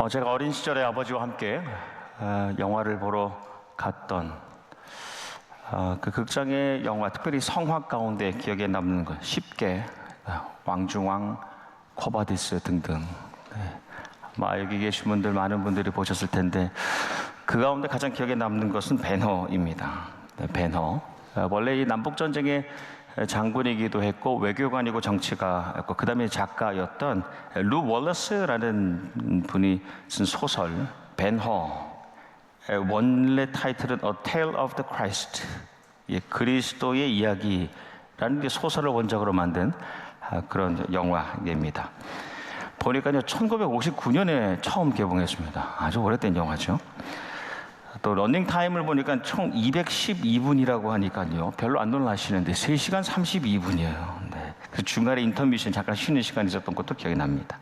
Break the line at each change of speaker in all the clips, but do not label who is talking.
제가 어린 시절에 아버지와 함께 영화를 보러 갔던 그 극장의 영화, 특별히 성화 가운데 기억에 남는 것, 10개, 왕중왕, 코바디스 등등. 여기 계신 분들 많은 분들이 보셨을 텐데 그 가운데 가장 기억에 남는 것은 배너입니다. 배너. 원래 이 남북 전쟁의 장군이기도 했고 외교관이고 정치가였고 그 다음에 작가였던 루 월러스라는 분이 쓴 소설 벤허, 원래 타이틀은 A Tale of the Christ, 그리스도의 이야기라는 소설을 원작으로 만든 그런 영화입니다. 보니까요 1959년에 처음 개봉했습니다. 아주 오래된 영화죠. 또 러닝타임을 보니까 총 212분이라고 하니까요 별로 안 놀라시는데 3시간 32분이에요. 그 중간에 인터미션 잠깐 쉬는 시간이 있었던 것도 기억이 납니다.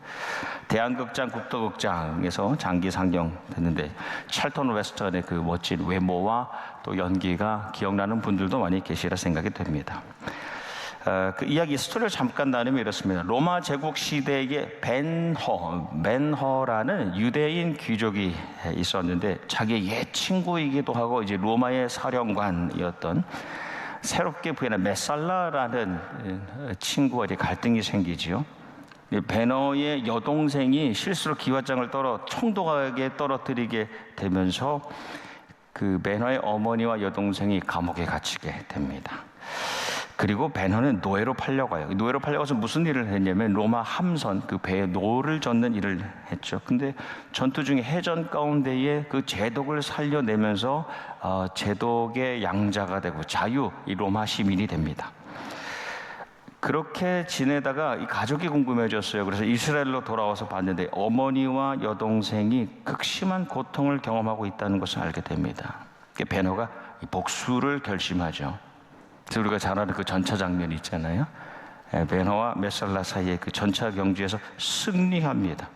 대한극장 국도극장에서 장기 상영됐는데 찰턴 웨스턴의 그 멋진 외모와 또 연기가 기억나는 분들도 많이 계시리라 생각이 됩니다. 그 이야기 스토리를 잠깐 나누면 이렇습니다. 로마 제국 시대에 벤허라는 유대인 귀족이 있었는데 자기의 옛 친구이기도 하고 이제 로마의 사령관이었던 새롭게 부여한 메살라라는 친구와 이제 갈등이 생기지요. 베너의 여동생이 실수로 기와장을 총독에게 떨어뜨리게 되면서 그 베너의 어머니와 여동생이 감옥에 갇히게 됩니다. 그리고 베너는 노예로 팔려가요. 노예로 팔려가서 무슨 일을 했냐면 로마 함선, 그 배에 노를 젓는 일을 했죠. 근데 전투 중에 해전 가운데에 그 제독을 살려내면서 제독의 양자가 되고 이 로마 시민이 됩니다. 그렇게 지내다가 이 가족이 궁금해졌어요. 그래서 이스라엘로 돌아와서 봤는데 어머니와 여동생이 극심한 고통을 경험하고 있다는 것을 알게 됩니다. 베너가 복수를 결심하죠. 그래서 우리가 잘 아는 그 전차 장면 있잖아요. 베너와 메살라 사이의 그 전차 경주에서 승리합니다.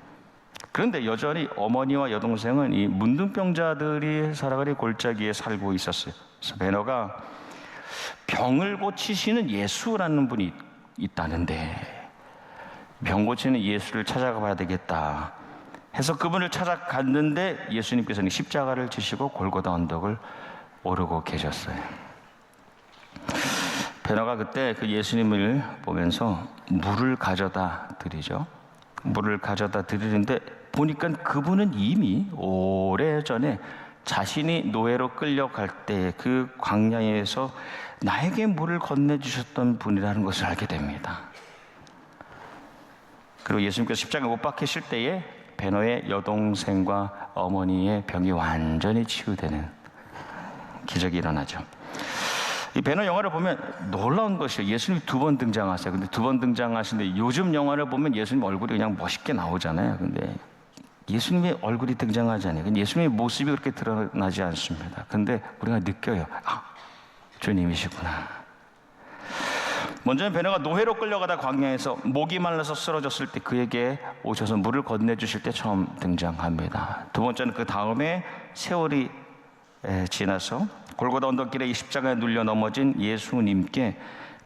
그런데 여전히 어머니와 여동생은 이 문둥병자들이 살아가는 골짜기에 살고 있었어요. 그래서 베너가 병을 고치시는 예수라는 분이 있다는데 병 고치는 예수를 찾아가 봐야 되겠다 해서 그분을 찾아갔는데 예수님께서는 십자가를 지시고 골고다 언덕을 오르고 계셨어요. 베너가 그때 그 예수님을 보면서 물을 가져다 드리죠. 물을 가져다 드리는데 보니까 그분은 이미 오래전에 자신이 노예로 끌려갈 때 그 광야에서 나에게 물을 건네주셨던 분이라는 것을 알게 됩니다. 그리고 예수님께서 십자가에 못 박히실 때에 베너의 여동생과 어머니의 병이 완전히 치유되는 기적이 일어나죠. 이 베너 영화를 보면 놀라운 것이에요. 예수님이 2번 등장하세요. 근데 2번 등장하시는데 요즘 영화를 보면 예수님 얼굴이 그냥 멋있게 나오잖아요. 근데 예수님의 얼굴이 등장하지 않아요. 예수님의 모습이 그렇게 드러나지 않습니다. 근데 우리가 느껴요. 주님이시구나. 먼저는 베너가 노예로 끌려가다 광야에서 목이 말라서 쓰러졌을 때 그에게 오셔서 물을 건네주실 때 처음 등장합니다. 두 번째는 그 다음에 세월이 지나서 골고다 언덕길에 이 십자가에 눌려 넘어진 예수님께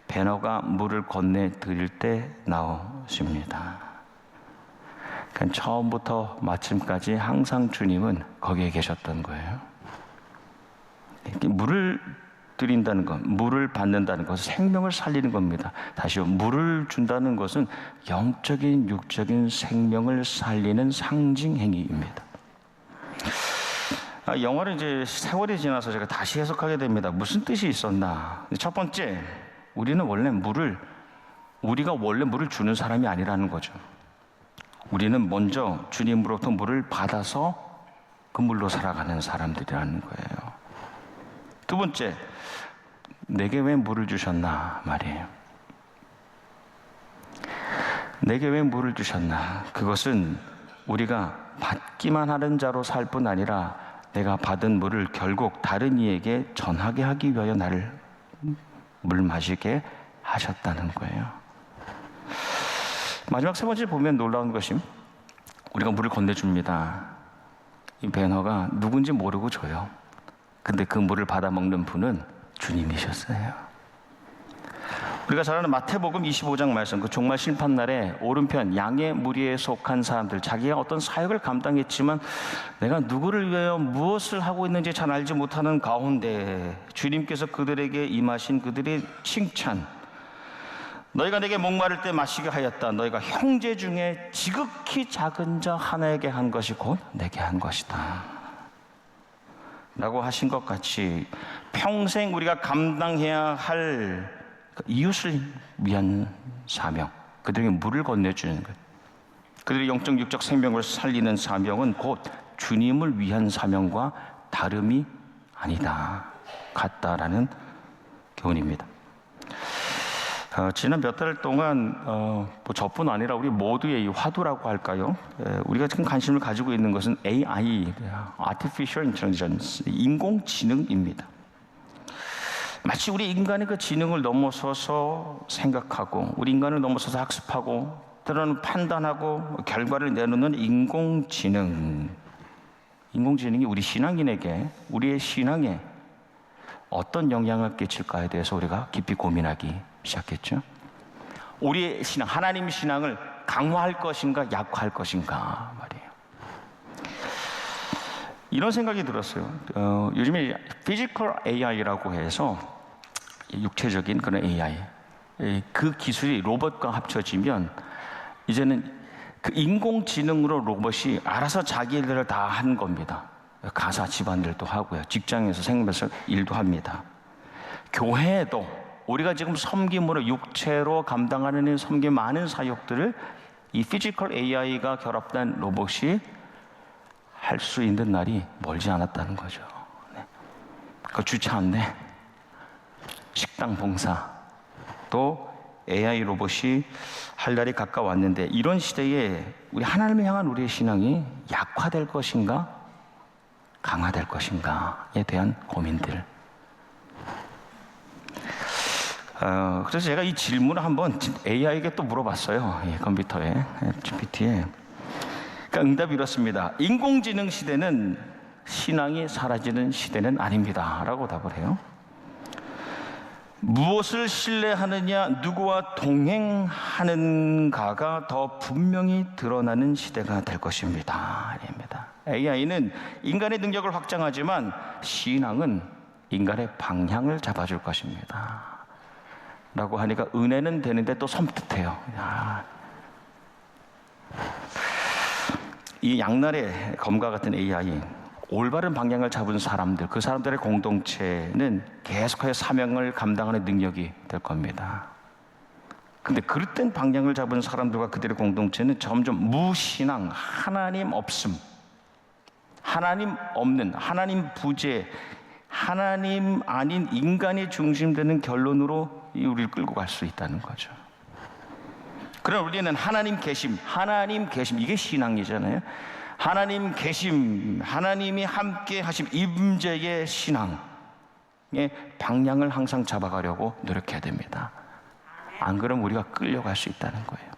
베너가 물을 건네드릴 때 나오십니다. 그러니까 처음부터 마침까지 항상 주님은 거기에 계셨던 거예요. 물을 드린다는 것, 물을 받는다는 것은 생명을 살리는 겁니다. 다시요, 물을 준다는 것은 영적인, 육적인 생명을 살리는 상징 행위입니다. 영화를 이제 세월이 지나서 제가 다시 해석하게 됩니다. 무슨 뜻이 있었나? 첫 번째, 우리가 원래 물을 주는 사람이 아니라는 거죠. 우리는 먼저 주님으로부터 물을 받아서 그 물로 살아가는 사람들이라는 거예요. 두 번째, 내게 왜 물을 주셨나 말이에요. 내게 왜 물을 주셨나? 그것은 우리가 받기만 하는 자로 살 뿐 아니라 내가 받은 물을 결국 다른 이에게 전하게 하기 위하여 나를 물 마시게 하셨다는 거예요. 마지막 세 번째 보면 놀라운 것이 우리가 물을 건네줍니다. 이 베너가 누군지 모르고 줘요. 근데 그 물을 받아 먹는 분은 주님이셨어요. 우리가 잘 아는 마태복음 25장 말씀, 그 종말 심판날에 오른편 양의 무리에 속한 사람들, 자기가 어떤 사역을 감당했지만 내가 누구를 위하여 무엇을 하고 있는지 잘 알지 못하는 가운데 주님께서 그들에게 임하신 그들의 칭찬, 너희가 내게 목마를 때 마시게 하였다. 너희가 형제 중에 지극히 작은 자 하나에게 한 것이 곧 내게 한 것이다 라고 하신 것 같이 평생 우리가 감당해야 할 이웃을 위한 사명, 그들에게 물을 건네주는 것, 그들의 영적 육적 생명을 살리는 사명은 곧 주님을 위한 사명과 다름이 아니다 같다라는 교훈입니다. 지난 몇 달 동안 저뿐 아니라 우리 모두의 이 화두라고 할까요? 우리가 지금 관심을 가지고 있는 것은 AI, Artificial Intelligence, 인공지능입니다. 마치 우리 인간의 그 지능을 넘어서서 생각하고 우리 인간을 넘어서서 학습하고 때로는 판단하고 결과를 내놓는 인공지능이 우리 신앙인에게, 우리의 신앙에 어떤 영향을 끼칠까에 대해서 우리가 깊이 고민하기 시작했죠. 우리의 신앙, 하나님 신앙을 강화할 것인가 약화할 것인가 말이에요. 이런 생각이 들었어요. 요즘에 피지컬 AI라고 해서 육체적인 그런 AI, 그 기술이 로봇과 합쳐지면 이제는 그 인공지능으로 로봇이 알아서 자기 일들을 다 하는 겁니다. 가사 집안일도 하고요, 직장에서 생활에서 일도 합니다. 교회에도 우리가 지금 섬김으로 육체로 감당하는 섬김 많은 사역들을 이 피지컬 AI가 결합된 로봇이 할 수 있는 날이 멀지 않았다는 거죠. 그 주차 안내, 식당 봉사, 또 AI 로봇이 할 날이 가까웠는데, 이런 시대에 우리 하나님을 향한 우리의 신앙이 약화될 것인가 강화될 것인가에 대한 고민들. 그래서 제가 이 질문을 한번 AI에게 또 물어봤어요. 컴퓨터에, GPT에. 그러니까 응답이 이렇습니다. 인공지능 시대는 신앙이 사라지는 시대는 아닙니다 라고 답을 해요. 무엇을 신뢰하느냐, 누구와 동행하는가가 더 분명히 드러나는 시대가 될 것입니다. AI는 인간의 능력을 확장하지만 신앙은 인간의 방향을 잡아줄 것입니다 라고 하니까 은혜는 되는데 또 섬뜩해요. 이 양날의 검과 같은 AI, 올바른 방향을 잡은 사람들, 그 사람들의 공동체는 계속해서 사명을 감당하는 능력이 될 겁니다. 근데 그릇된 방향을 잡은 사람들과 그들의 공동체는 점점 무신앙, 하나님 없음, 하나님 없는, 하나님 부재, 하나님 아닌 인간이 중심되는 결론으로 우리를 끌고 갈 수 있다는 거죠. 그러나 우리는 하나님 계심, 이게 신앙이잖아요. 하나님 계심, 하나님이 함께 하심, 임재의 신앙의 방향을 항상 잡아가려고 노력해야 됩니다. 안 그러면 우리가 끌려갈 수 있다는 거예요.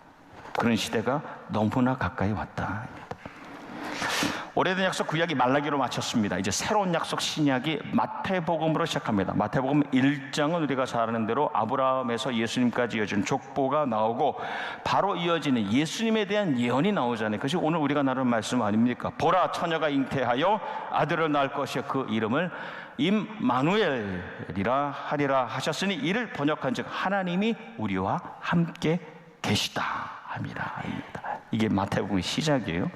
그런 시대가 너무나 가까이 왔다. 오래된 약속 구약이 말라기로 마쳤습니다. 이제 새로운 약속 신약이 마태복음으로 시작합니다. 마태복음 1장은 우리가 잘 아는 대로 아브라함에서 예수님까지 이어진 족보가 나오고 바로 이어지는 예수님에 대한 예언이 나오잖아요. 그것이 오늘 우리가 나눈 말씀 아닙니까? 보라, 처녀가 잉태하여 아들을 낳을 것이요 그 이름을 임마누엘이라 하리라 하셨으니 이를 번역한즉 하나님이 우리와 함께 계시다 합니다. 이게 마태복음의 시작이에요.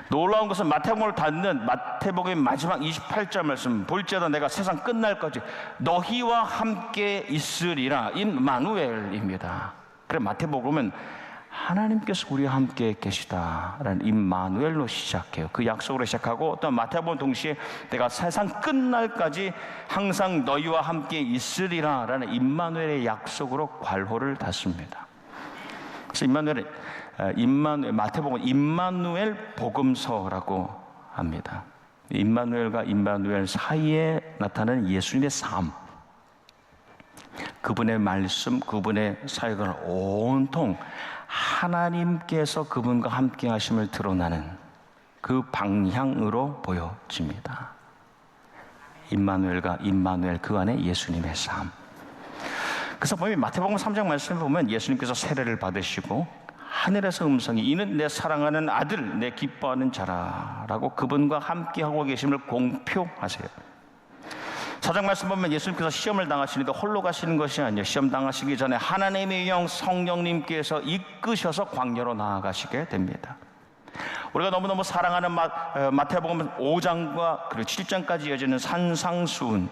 놀라운 것은 마태복음을 닫는 마태복음의 마지막 28절 말씀, 볼지어다 내가 세상 끝날까지 너희와 함께 있으리라, 임마누엘입니다. 그래 마태복음은 하나님께서 우리와 함께 계시다라는 임마누엘로 시작해요. 그 약속으로 시작하고 또 마태복음 동시에 내가 세상 끝날까지 항상 너희와 함께 있으리라라는 임마누엘의 약속으로 괄호를 닫습니다. 그래서 마태복음은 임마누엘 복음서라고 합니다. 임마누엘과 임마누엘 사이에 나타나는 예수님의 삶, 그분의 말씀, 그분의 사역을 온통 하나님께서 그분과 함께 하심을 드러나는 그 방향으로 보여집니다. 임마누엘과 임마누엘, 그 안에 예수님의 삶. 그래서 보면 마태복음 3장 말씀을 보면 예수님께서 세례를 받으시고 하늘에서 음성이 이는 내 사랑하는 아들, 내 기뻐하는 자라라고 그분과 함께하고 계심을 공표하세요. 4장 말씀 보면 예수님께서 시험을 당하시는데 홀로 가시는 것이 아니에요. 시험 당하시기 전에 하나님의 영 성령님께서 이끄셔서 광야로 나아가시게 됩니다. 우리가 너무너무 사랑하는 마태복음 5장과 그리고 7장까지 이어지는 산상수훈,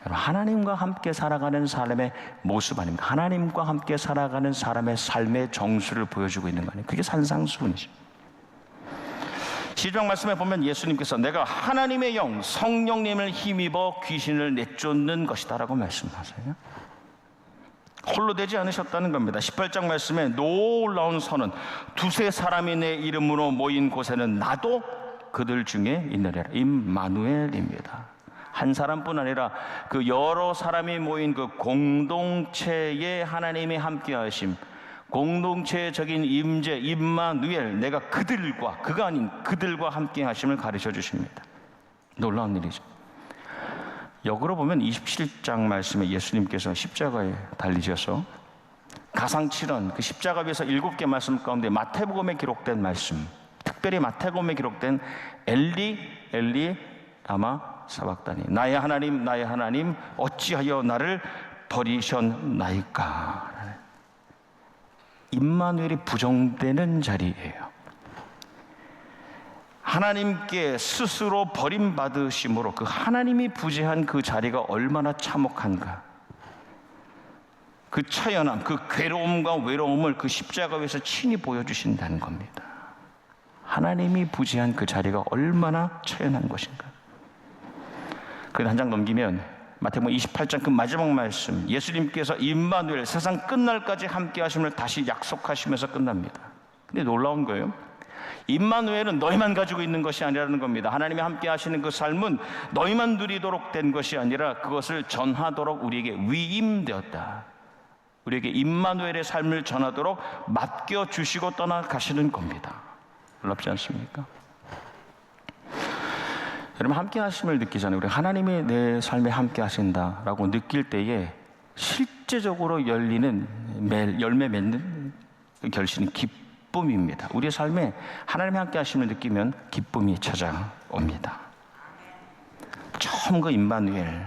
하나님과 함께 살아가는 삶의 모습 아닙니까? 하나님과 함께 살아가는 사람의 삶의 정수를 보여주고 있는 거 아니에요? 그게 산상수훈이죠. 시작 말씀에 보면 예수님께서 내가 하나님의 영 성령님을 힘입어 귀신을 내쫓는 것이다 라고 말씀하세요. 홀로 되지 않으셨다는 겁니다. 18장 말씀에 놀라운 선언, 두세 사람이 내 이름으로 모인 곳에는 나도 그들 중에 있느니라. 임마누엘입니다. 한 사람뿐 아니라 그 여러 사람이 모인 그 공동체에 하나님이 함께하심, 공동체적인 임재 임마누엘, 내가 그들과, 그가 아닌 그들과 함께하심을 가르쳐 주십니다. 놀라운 일이죠. 역으로 보면 27장 말씀에 예수님께서 십자가에 달리셔서 가상칠언, 그 십자가 위에서 7개 말씀 가운데 마태복음에 기록된 말씀, 특별히 마태복음에 기록된 엘리 엘리 라마 사박다니, 나의 하나님 어찌하여 나를 버리셨나이까. 임마누엘이 부정되는 자리예요. 하나님께 스스로 버림받으심으로 그 하나님이 부재한 그 자리가 얼마나 참혹한가. 그 처연함, 그 괴로움과 외로움을 그 십자가 위에서 친히 보여주신다는 겁니다. 하나님이 부재한 그 자리가 얼마나 처연한 것인가. 그래도 한 장 넘기면 마태복음 28장 그 마지막 말씀, 예수님께서 임마누엘 세상 끝날까지 함께 하심을 다시 약속하시면서 끝납니다. 근데 놀라운 거예요. 임마누엘은 너희만 가지고 있는 것이 아니라는 겁니다. 하나님이 함께 하시는 그 삶은 너희만 누리도록 된 것이 아니라 그것을 전하도록 우리에게 위임되었다. 우리에게 임마누엘의 삶을 전하도록 맡겨주시고 떠나가시는 겁니다. 놀랍지 않습니까? 여러분, 함께 하심을 느끼잖아요. 우리 하나님이 내 삶에 함께 하신다라고 느낄 때에 실제적으로 열리는 열매 맺는 결실은 기쁨입니다. 우리의 삶에 하나님이 함께 하심을 느끼면 기쁨이 찾아옵니다. 처음 그 임마누엘,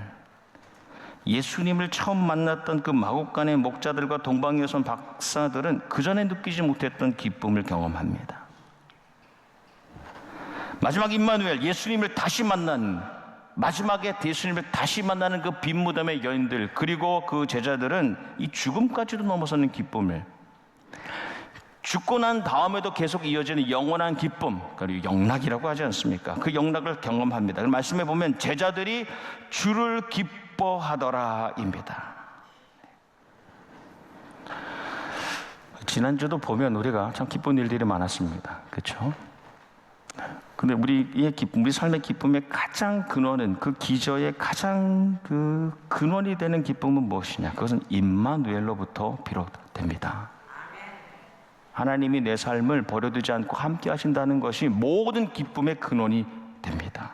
예수님을 처음 만났던 그 마국간의 목자들과 동방에서 온 박사들은 그전에 느끼지 못했던 기쁨을 경험합니다. 마지막 임마누엘, 예수님을 다시 만난, 마지막에 예수님을 다시 만나는 그 빈 무덤의 여인들, 그리고 그 제자들은 이 죽음까지도 넘어서는 기쁨을, 죽고 난 다음에도 계속 이어지는 영원한 기쁨, 그리고 영락이라고 하지 않습니까? 그 영락을 경험합니다. 말씀해 보면 제자들이 주를 기뻐하더라입니다. 지난주도 보면 우리가 참 기쁜 일들이 많았습니다. 그렇죠? 근데 우리의 기쁨, 우리 삶의 기쁨의 가장 근원은, 그 기저의 가장 그 근원이 되는 기쁨은 무엇이냐? 그것은 임마누엘로부터 비롯됩니다. 하나님이 내 삶을 버려두지 않고 함께 하신다는 것이 모든 기쁨의 근원이 됩니다.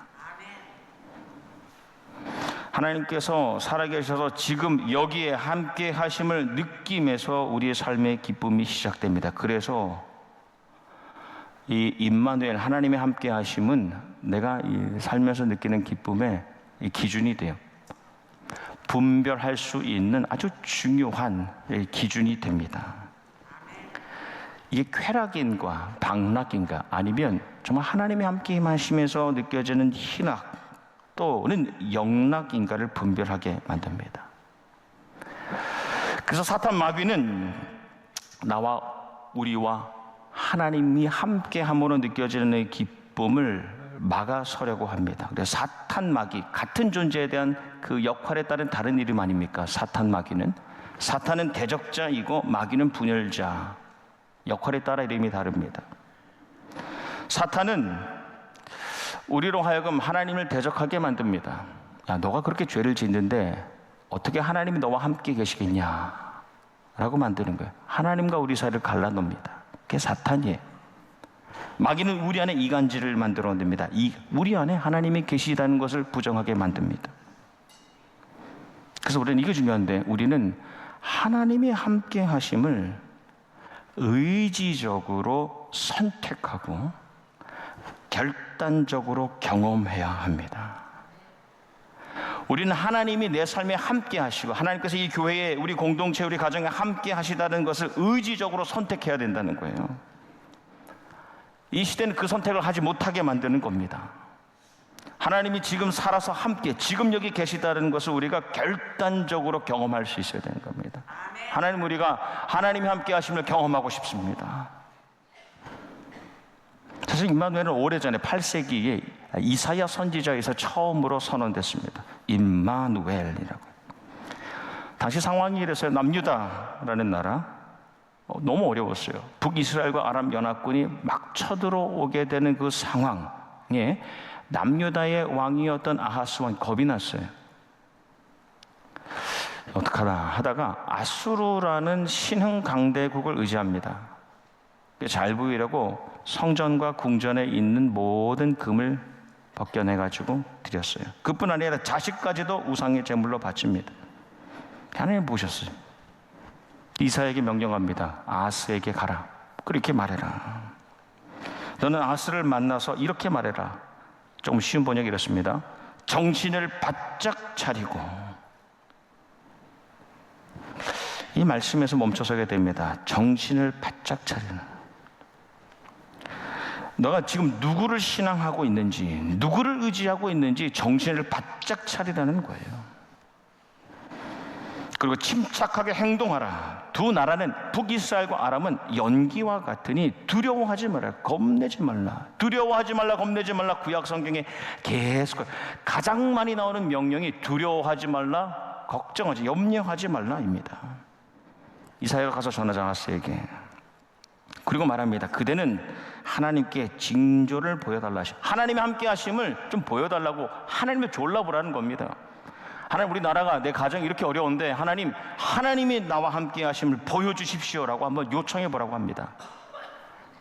하나님께서 살아계셔서 지금 여기에 함께 하심을 느끼면서 우리의 삶의 기쁨이 시작됩니다. 그래서 이 임마누엘, 하나님의 함께 하심은 내가 살면서 느끼는 기쁨의 기준이 돼요. 분별할 수 있는 아주 중요한 기준이 됩니다. 이게 쾌락인가 방락인가, 아니면 정말 하나님이 함께 하시면서 느껴지는 희락 또는 영락인가를 분별하게 만듭니다. 그래서 사탄 마귀는 나와 우리와 하나님이 함께함으로 느껴지는 기쁨을 막아서려고 합니다. 그래서 사탄 마귀, 같은 존재에 대한 그 역할에 따른 다른 이름 아닙니까? 사탄 마귀는, 사탄은 대적자이고 마귀는 분열자, 역할에 따라 이름이 다릅니다. 사탄은 우리로 하여금 하나님을 대적하게 만듭니다. 야, 너가 그렇게 죄를 짓는데 어떻게 하나님이 너와 함께 계시겠냐 라고 만드는 거예요. 하나님과 우리 사이를 갈라놓습니다. 그게 사탄이에요. 마귀는 우리 안에 이간질을 만들어냅니다. 우리 안에 하나님이 계시다는 것을 부정하게 만듭니다. 그래서 그래서 우리는 이게 중요한데, 우리는 하나님이 함께 하심을 의지적으로 선택하고 결단적으로 경험해야 합니다. 우리는 하나님이 내 삶에 함께 하시고 하나님께서 이 교회에, 우리 공동체, 우리 가정에 함께 하시다는 것을 의지적으로 선택해야 된다는 거예요. 이 시대는 그 선택을 하지 못하게 만드는 겁니다. 하나님이 지금 살아서 함께, 지금 여기 계시다는 것을 우리가 결단적으로 경험할 수 있어야 되는 겁니다. 하나님, 우리가 하나님이 함께 하심을 경험하고 싶습니다. 사실 임마누엘은 오래전에 8세기에 이사야 선지자에서 처음으로 선언됐습니다. 임마누엘이라고. 당시 상황이 이래서요. 남유다라는 나라, 너무 어려웠어요. 북이스라엘과 아람 연합군이 막 쳐들어오게 되는 그 상황에 남유다의 왕이었던 아하스 왕이 겁이 났어요. 어떡하나 하다가 아수르라는 신흥 강대국을 의지합니다. 잘 보이려고 성전과 궁전에 있는 모든 금을 벗겨내가지고 드렸어요. 그뿐 아니라 자식까지도 우상의 제물로 바칩니다. 하나님 보셨어요. 이사야에게 명령합니다. 아하스에게 가라. 그렇게 말해라. 너는 아하스를 만나서 이렇게 말해라. 조금 쉬운 번역이 이렇습니다. 정신을 바짝 차리고. 이 말씀에서 멈춰서게 됩니다. 정신을 바짝 차리는. 너가 지금 누구를 신앙하고 있는지, 누구를 의지하고 있는지 정신을 바짝 차리라는 거예요. 그리고 침착하게 행동하라. 두 나라는, 북이스라엘과 아람은 연기와 같으니 두려워하지 말라, 겁내지 말라. 두려워하지 말라, 겁내지 말라. 구약 성경에 계속 가장 많이 나오는 명령이 두려워하지 말라, 걱정하지, 염려하지 말라입니다. 이사야가 가서 전하자 아하스에게. 그리고 말합니다. 그대는 하나님께 징조를 보여달라 하시. 하나님이 함께 하심을 좀 보여달라고 하나님을 졸라보라는 겁니다. 하나님, 우리 나라가, 내 가정이 이렇게 어려운데 하나님이 나와 함께 하심을 보여주십시오라고 한번 요청해 보라고 합니다.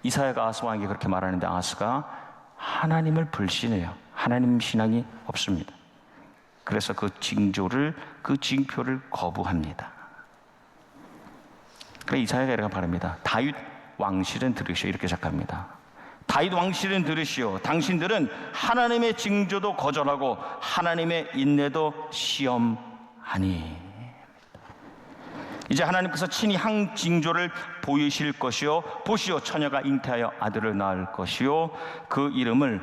이사야가 아하스 왕에게 그렇게 말하는데 아하스가 하나님을 불신해요. 하나님 신앙이 없습니다. 그래서 그 징조를, 그 징표를 거부합니다. 그래 이사야가 이렇게 말합니다. 다윗 왕실은 들으시오. 이렇게 시작합니다. 다윗 왕실은 들으시오. 당신들은 하나님의 징조도 거절하고 하나님의 인내도 시험하니. 이제 하나님께서 친히 한 징조를 보이실 것이요, 보시오, 처녀가 잉태하여 아들을 낳을 것이요, 그 이름을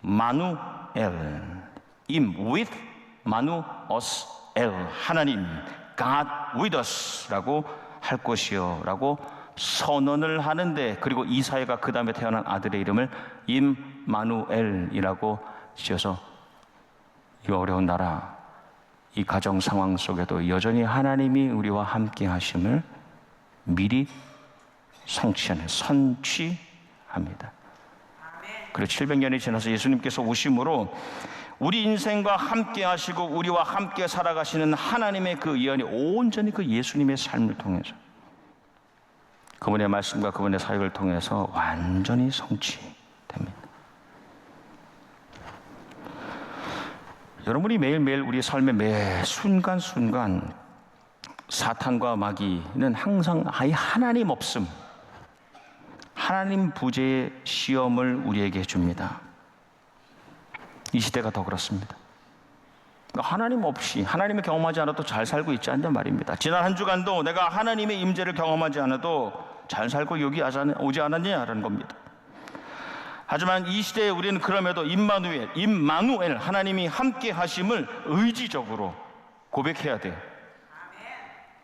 임마누엘, 임 with 마누 us 엘, 하나님 God with us라고 할 것이요 라고 선언을 하는데, 그리고 이사야가 그 다음에 태어난 아들의 이름을 임마누엘이라고 지어서 이 어려운 나라, 이 가정 상황 속에도 여전히 하나님이 우리와 함께 하심을 미리 성취하는, 선취합니다. 그리고 700년이 지나서 예수님께서 오심으로 우리 인생과 함께 하시고 우리와 함께 살아가시는 하나님의 그 예언이 온전히 그 예수님의 삶을 통해서, 그분의 말씀과 그분의 사역을 통해서 완전히 성취됩니다. 여러분이 매일매일 우리 삶의 매 순간순간 사탄과 마귀는 항상 아예 하나님 없음, 하나님 부재의 시험을 우리에게 줍니다. 이 시대가 더 그렇습니다. 하나님 없이, 하나님을 경험하지 않아도 잘 살고 있지 않냐 말입니다. 지난 한 주간도 내가 하나님의 임재를 경험하지 않아도 잘 살고 여기 오지 않았냐라는 겁니다. 하지만 이 시대에 우리는 그럼에도 임마누엘, 하나님이 함께 하심을 의지적으로 고백해야 돼요.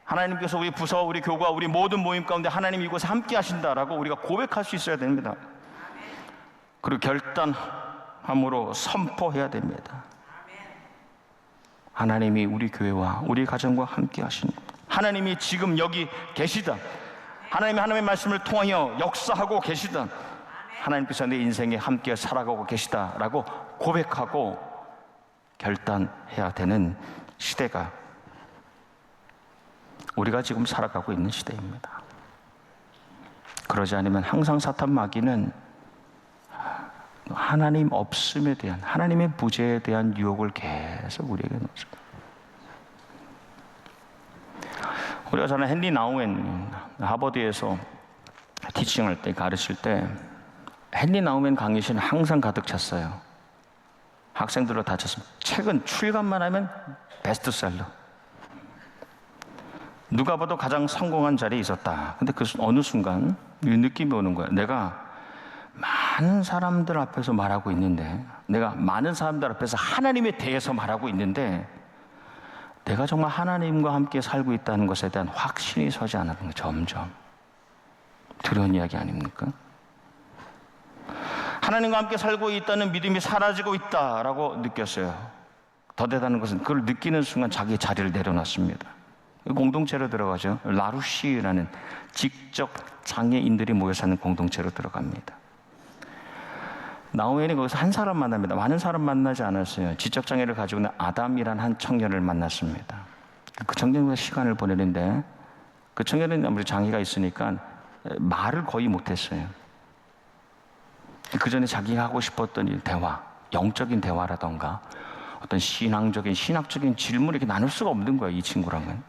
하나님께서 우리 부서, 우리 교과, 우리 모든 모임 가운데 하나님이 이곳에 함께 하신다라고 우리가 고백할 수 있어야 됩니다. 그리고 결단함으로 선포해야 됩니다. 하나님이 우리 교회와 우리 가정과 함께 하신, 하나님이 지금 여기 계시다, 하나님이 하나님의 말씀을 통하여 역사하고 계시다, 하나님께서 내 인생에 함께 살아가고 계시다라고 고백하고 결단해야 되는 시대가 우리가 지금 살아가고 있는 시대입니다. 그러지 않으면 항상 사탄 마귀는 하나님 없음에 대한, 하나님의 부재에 대한 유혹을 계속 우리에게 넣습니다. 우리가 잘 아는 헨리 나우엔, 하버드에서 티칭할 때, 가르칠 때 헨리 나우엔 강의실은 항상 가득 찼어요. 학생들로 다 찼습니다. 책은 출간만 하면 베스트셀러. 누가 봐도 가장 성공한 자리에 있었다. 근데 그 어느 순간 이 느낌이 오는 거예요. 내가 많은 사람들 앞에서 말하고 있는데, 내가 많은 사람들 앞에서 하나님에 대해서 말하고 있는데, 내가 정말 하나님과 함께 살고 있다는 것에 대한 확신이 서지 않는 거예요. 점점. 두려운 이야기 아닙니까? 하나님과 함께 살고 있다는 믿음이 사라지고 있다라고 느꼈어요. 더 대단한 것은 그걸 느끼는 순간 자기 자리를 내려놨습니다. 공동체로 들어가죠. 라루시라는 직접 장애인들이 모여 사는 공동체로 들어갑니다. 나우엔이 거기서 한 사람 만납니다. 많은 사람 만나지 않았어요. 지적장애를 가지고 있는 아담이라는 한 청년을 만났습니다. 그 청년과 시간을 보내는데, 그 청년은 아무래도 장애가 있으니까 말을 거의 못했어요. 그 전에 자기가 하고 싶었던 이 대화, 영적인 대화라던가 어떤 신학적인 질문을 이렇게 나눌 수가 없는 거예요. 이 친구랑은.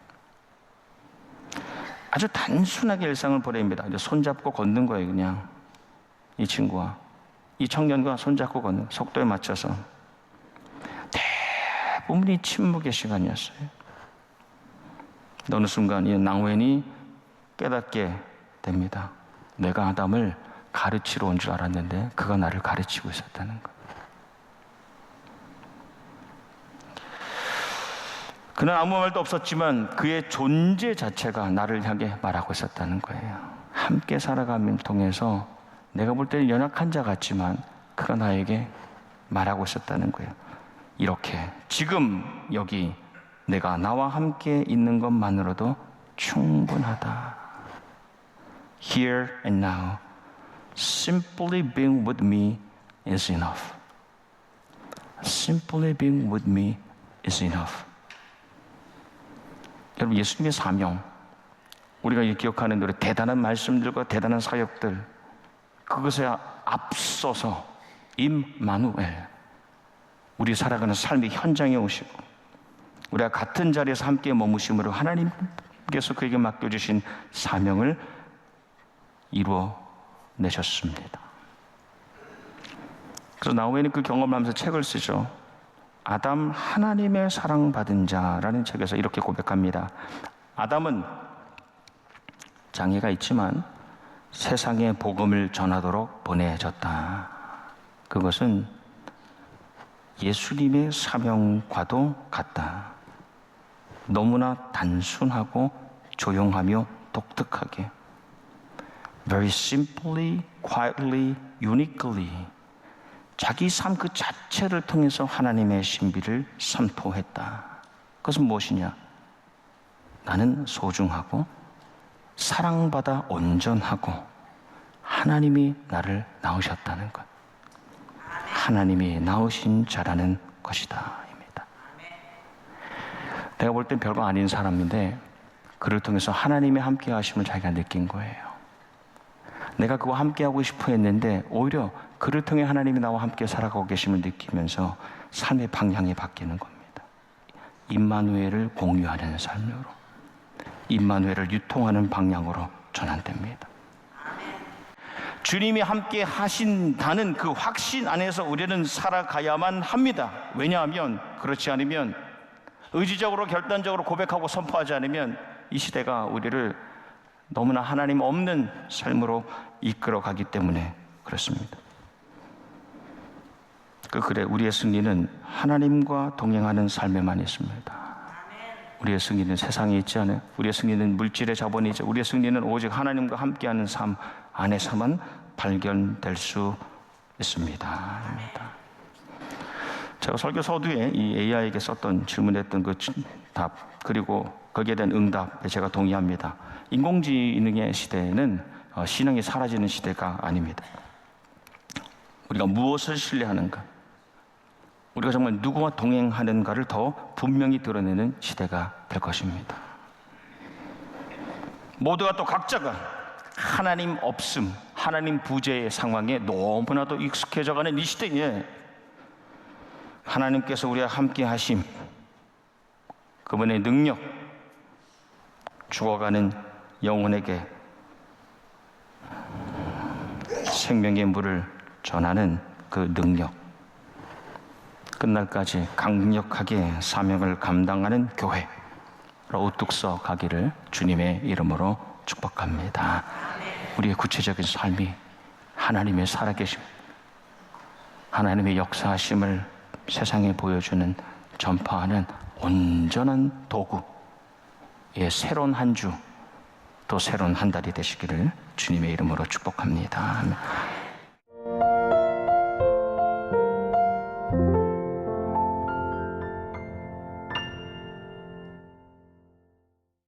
아주 단순하게 일상을 보냅니다. 이제 손잡고 걷는 거예요. 그냥 이 친구와 이 청년과 손잡고 걷는, 속도에 맞춰서. 대부분이 침묵의 시간이었어요. 어느 순간 이 나우엔이 깨닫게 됩니다. 내가 아담을 가르치러 온 줄 알았는데 그가 나를 가르치고 있었다는 것. 그는 아무 말도 없었지만 그의 존재 자체가 나를 향해 말하고 있었다는 거예요. 함께 살아가면 통해서 내가 볼 때는 연약한 자 같지만 그가 나에게 말하고 있었다는 거예요. 이렇게 지금 여기 내가 나와 함께 있는 것만으로도 충분하다. Here and now, simply being with me is enough. Simply being with me is enough. 여러분, 예수님의 사명, 우리가 기억하는 노래, 대단한 말씀들과 대단한 사역들, 그것에 앞서서 임마누엘, 우리 살아가는 삶의 현장에 오시고 우리가 같은 자리에서 함께 머무심으로 하나님께서 그에게 맡겨주신 사명을 이루어내셨습니다. 그래서 나우엔이 그 경험을 하면서 책을 쓰죠. 아담 하나님의 사랑받은 자라는 책에서 이렇게 고백합니다. 아담은 장애가 있지만 세상에 복음을 전하도록 보내졌다. 그것은 예수님의 사명과도 같다. 너무나 단순하고 조용하며 독특하게, very simply, quietly, uniquely, 자기 삶 그 자체를 통해서 하나님의 신비를 선포했다. 그것은 무엇이냐? 나는 소중하고 사랑받아 온전하고 하나님이 나를 낳으셨다는 것, 하나님이 낳으신 자라는 것이다 입니다. 내가 볼 땐 별거 아닌 사람인데 그를 통해서 하나님의 함께 하심을 자기가 느낀 거예요. 내가 그와 함께 하고 싶어 했는데 오히려 그를 통해 하나님이 나와 함께 살아가고 계심을 느끼면서 삶의 방향이 바뀌는 겁니다. 임마누엘을 공유하는 삶으로, 임마누엘을 유통하는 방향으로 전환됩니다. 주님이 함께 하신다는 그 확신 안에서 우리는 살아가야만 합니다. 왜냐하면 그렇지 않으면, 의지적으로 결단적으로 고백하고 선포하지 않으면 이 시대가 우리를 너무나 하나님 없는 삶으로 이끌어가기 때문에 그렇습니다. 그래, 우리의 승리는 하나님과 동행하는 삶에만 있습니다. 우리의 승리는 세상에 있지 않아요. 우리의 승리는 물질의 자본이 있죠. 우리의 승리는 오직 하나님과 함께하는 삶 안에서만 발견될 수 있습니다. 제가 설교 서두에 이 AI에게 썼던, 질문했던 그 답, 그리고 거기에 대한 응답에 제가 동의합니다. 인공지능의 시대에는 신앙이 사라지는 시대가 아닙니다. 우리가 무엇을 신뢰하는가, 우리가 정말 누구와 동행하는가를 더 분명히 드러내는 시대가 될 것입니다. 모두가 또 각자가 하나님 없음, 하나님 부재의 상황에 너무나도 익숙해져가는 이 시대에 하나님께서 우리와 함께 하심, 그분의 능력, 죽어가는 영혼에게 생명의 물을 전하는 그 능력, 끝날까지 강력하게 사명을 감당하는 교회로 우뚝 서 가기를 주님의 이름으로 축복합니다. 우리의 구체적인 삶이 하나님의 살아계심, 하나님의 역사하심을 세상에 보여주는, 전파하는 온전한 도구의 새로운 한 주, 또 새로운 한 달이 되시기를 주님의 이름으로 축복합니다. 아멘.